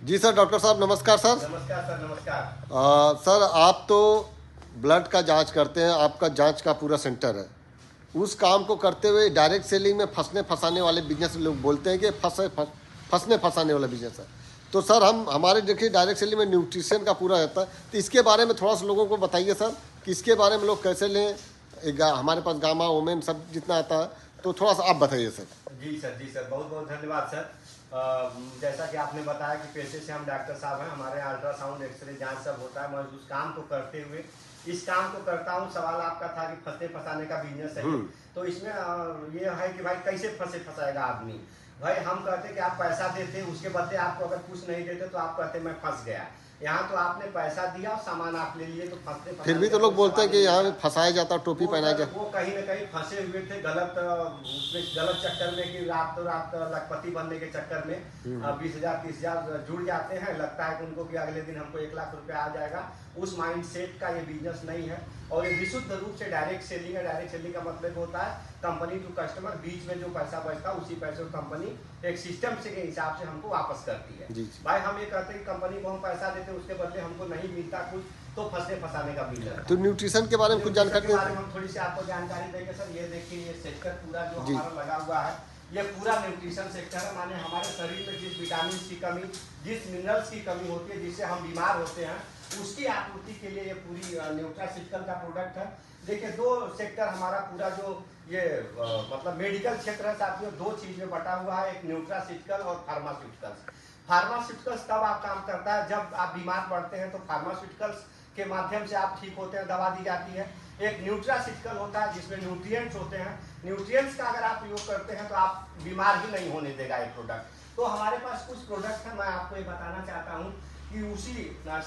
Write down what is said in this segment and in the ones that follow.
जी sir, doctor साहब नमस्कार sir. नमस्कार सर, नमस्कार। सर आप तो ब्लड का जांच करते हैं, आपका जांच का पूरा सेंटर है। उस काम को करते हुए डायरेक्ट सेलिंग में फंसने फंसाने वाले बिजनेस लोग बोलते हैं कि फंसने फंसाने वाला बिजनेस है। तो सर हमारे देखिए डायरेक्ट सेलिंग में न्यूट्रिशन का पूरा रहता है, तो इसके बारे में थोड़ा सा लोगों को बताइए सर कि इसके बारे में लोग कैसे लें। हमारे पास गामा ओमेन सब जितना आता है, तो थोड़ा सा आप बताइए सर। जी सर, जी सर, बहुत बहुत धन्यवाद सर। जैसा कि आपने बताया कि पेशे से हम डॉक्टर साहब हैं, हमारे यहाँ अल्ट्रासाउंड एक्सरे जांच सब होता है। मैं उस काम को करते हुए इस काम को करता हूँ। सवाल आपका था कि फंसने फंसाने का बिजनेस है, तो इसमें ये है कि भाई कैसे फंसे फंसाएगा आदमी। भाई हम कहते कि आप पैसा देते, उसके बदले आपको अगर कुछ नहीं देते तो आप कहते मैं फंस गया। यहाँ तो आपने पैसा दिया और सामान आप ले लिए, तो फंसते फिर भी तो लोग बोलते हैं कि यहाँ फंसाया जाता है, टोपी पहनाया जाता है। वो कहीं न कहीं फंसे हुए थे गलत उसमें, गलत चक्कर में कि रात लखपति बनने के चक्कर में 20,000 30,000 जुड़ जाते हैं। लगता है कि उनको कि अगले दिन हमको 1 लाख रुपया आ जाएगा। उस माइंडसेट का ये बिजनेस नहीं है और ये विशुद्ध रूप से डायरेक्ट सेलिंग है। डायरेक्ट सेलिंग का मतलब होता है कंपनी टू कस्टमर, बीच में जो पैसा बचता है उसी पैसे को कंपनी एक सिस्टम से के हिसाब से हमको वापस करती है। भाई हम ये कहते हैं कि कंपनी को हम पैसा देते हैं, उसके बदले हमको नहीं मिलता कुछ, तो फंसने फंसाने का बिजनेस है। तो न्यूट्रिशन के बारे में कुछ जानकारी के बारे में हम थोड़ी सी आपको जानकारी देंगे सर। ये देखिए, ये सेक्टर पूरा जो हमारा लगा हुआ है, ये पूरा न्यूट्रिशन सेक्टर है। माने हमारे शरीर में जिस विटामिन की कमी, जिस मिनरल्स की कमी होती है, जिससे हम बीमार होते हैं, उसकी आपूर्ति के लिए ये पूरी न्यूट्रासिटिकल का प्रोडक्ट है। देखिए, 2 सेक्टर हमारा पूरा जो ये मतलब मेडिकल क्षेत्र है साथियों, 2 चीज में बटा हुआ है, एक न्यूट्रासिटिकल और फार्मास्यूटिकल्स। फार्मास्यूटिकल्स तब आप काम करता है जब आप बीमार पड़ते हैं, तो फार्मास्यूटिकल्स के माध्यम से आप ठीक होते हैं, दवा दी जाती है। एक न्यूट्रासिटिकल होता है जिसमें न्यूट्रिएंट्स होते हैं। न्यूट्रिएंट्स का अगर आप यूज करते हैं तो आप बीमार ही नहीं होने देगा ये प्रोडक्ट। तो हमारे पास कुछ प्रोडक्ट है, मैं आपको ये बताना चाहता हूँ कि उसी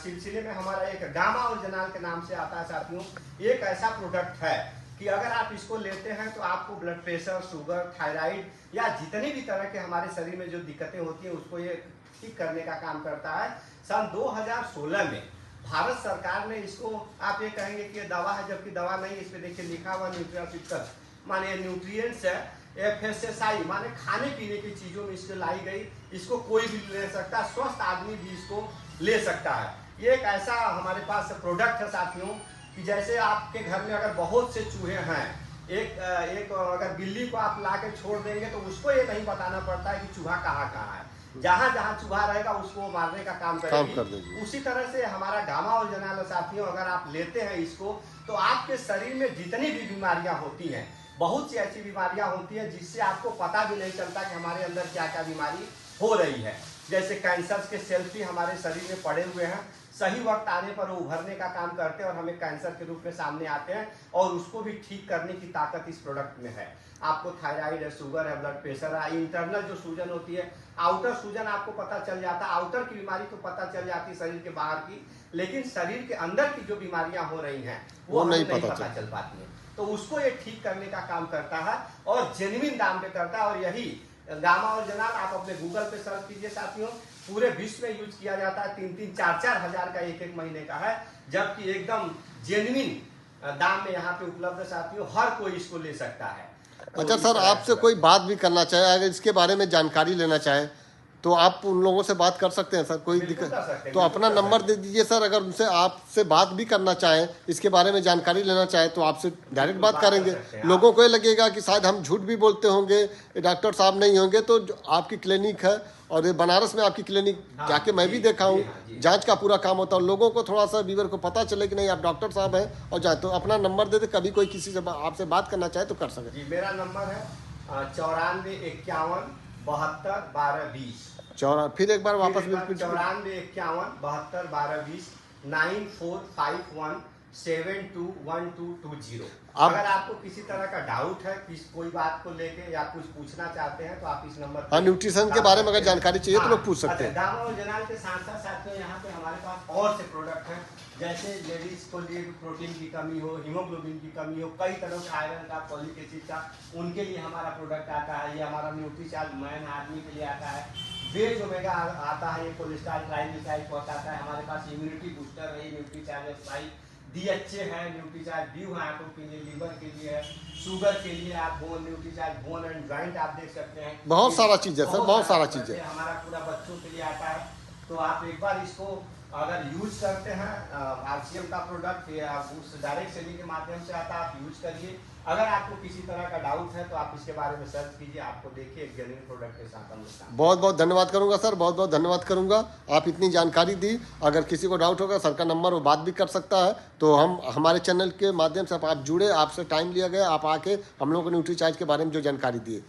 सिलसिले में हमारा एक गामा ओरिजिनल के नाम से आता है साथियों। एक ऐसा प्रोडक्ट है कि अगर आप इसको लेते हैं तो आपको ब्लड प्रेशर, शुगर, थायराइड या जितनी भी तरह के हमारे शरीर में जो दिक्कतें होती हैं उसको ये ठीक करने का काम करता है। सन 2016 में भारत सरकार ने इसको, आप ये कहेंगे कि ये दवा है, जबकि दवा नहीं। इस पे देखिए लिखा हुआ न्यूट्रासिटिकल, माने न्यूट्रिएंट्स है। FSSI माने खाने पीने की चीजों में इसको लाई गई। इसको कोई भी ले सकता है, स्वस्थ आदमी भी इसको ले सकता है। ये एक ऐसा हमारे पास प्रोडक्ट है साथियों कि जैसे आपके घर में अगर बहुत से चूहे हैं, एक अगर बिल्ली को आप ला के छोड़ देंगे तो उसको ये नहीं बताना पड़ता है कि चूहा कहाँ कहाँ है। जहां जहां चूहा रहेगा उसको मारने का काम कर देगी। उसी तरह से हमारा गामा ओरिजिनल साथियों, अगर आप लेते हैं इसको, तो आपके शरीर में जितनी भी बीमारियां होती हैं, बहुत सी ऐसी बीमारियां होती हैं जिससे आपको पता भी नहीं चलता कि हमारे अंदर क्या क्या बीमारी हो रही है। जैसे कैंसर के सेल्स भी हमारे शरीर में पड़े हुए हैं, सही वक्त आने पर वो उभरने का काम करते हैं और हमें कैंसर के रूप में सामने आते हैं, और उसको भी ठीक करने की ताकत इस प्रोडक्ट में है। आपको थायराइड है, शुगर है, ब्लड प्रेशर है, इंटरनल जो सूजन होती है, आउटर सूजन आपको पता चल जाता है। आउटर की बीमारी तो पता चल जाती है शरीर के बाहर की, लेकिन शरीर के अंदर की जो बीमारियां हो रही हैं वो नहीं पता चल पाती है। तो उसको ये ठीक करने का काम करता है और जेन्युइन दाम पे करता है। और यही गामा ओरिजिनल आप अपने गूगल पे सर्च कीजिए साथियों, पूरे विश्व में यूज किया जाता है। 3-3, 4-4 हजार का एक महीने का है, जबकि एकदम जेन्युइन दाम में यहाँ पे उपलब्ध है साथियों। हर कोई इसको ले सकता है। अच्छा सर, आपसे कोई बात भी करना चाहे, अगर इसके बारे में जानकारी लेना चाहे तो आप उन लोगों से बात कर सकते हैं सर, कोई दिक्कत? तो अपना नंबर दे दीजिए सर, अगर उनसे आपसे बात भी करना चाहें, इसके बारे में जानकारी लेना चाहें, तो आपसे डायरेक्ट बात करेंगे। लोगों को ये लगेगा कि शायद हम झूठ भी बोलते होंगे, डॉक्टर साहब नहीं होंगे। तो आपकी क्लिनिक है और ये बनारस में आपकी क्लिनिक जाके मैं भी देखा हूँ, जांच का पूरा काम होता है। लोगों को थोड़ा सा व्यूअर को पता चले कि नहीं आप डॉक्टर साहब हैं और जाए, तो अपना नंबर दे दे, कभी कोई किसी से आपसे बात करना चाहे तो कर सके। मेरा नंबर है 94 51 72 12 20। फिर एक बार वापस 94 51 72 12 20 9451 721220। अगर आपको किसी तरह का डाउट है, कोई बात को लेके या कुछ पूछना चाहते हैं, तो आप इस नंबर पर न्यूट्रिशन के बारे में अगर जानकारी चाहिए तो लोग पूछ सकते हैं। गामा ओरिजिनल के साथ साथ साथियों यहाँ पे हमारे पास और से प्रोडक्ट हैं। जैसे लेडीज को लिए प्रोटीन की कमी हो, हीमोग्लोबिन की कमी हो, कई तरह का आयरन का, फॉलिक एसिड का, उनके लिए हमारा प्रोडक्ट आता है। ये हमारा न्यूट्रीचार्ज मैन आदमी के लिए आता है। वेज ओमेगा आता है, ये कोलेस्ट्रॉल ट्राइग्लिसराइड पहुंचाता है। हमारे पास इम्यूनिटी बूस्टर है, न्यूट्रीचार्ज DHA है, न्यूट्रीचार्ज ड्यू है आंखों के लिए, लीवर के लिए है, शुगर के लिए आप bone Nutricharge bone and joint आप देख सकते हैं। बहुत सारा चीज है सर, बहुत सारा चीज है। हमारा पूरा बच्चों के लिए आता है, तो आप एक बार इसको अगर यूज करते हैं आरसीएम का प्रोडक्ट या उस डायरेक्ट सेलिंग के माध्यम से आता है, आप यूज करिए। अगर आपको किसी तरह का डाउट है तो आप इसके बारे में सर्च कीजिए, आपको देखिए एक जेन्युइन प्रोडक्ट के साथ हम लोग काम। बहुत बहुत धन्यवाद करूंगा सर, बहुत बहुत धन्यवाद करूंगा, आप इतनी जानकारी दी। अगर किसी को डाउट होगा सर का नंबर वो बात भी कर सकता है। तो हम हमारे चैनल के माध्यम से आप जुड़े, आपसे टाइम लिया गया, आप आके हम लोगों को न्यूट्री चार्ज के बारे में जो जानकारी दी।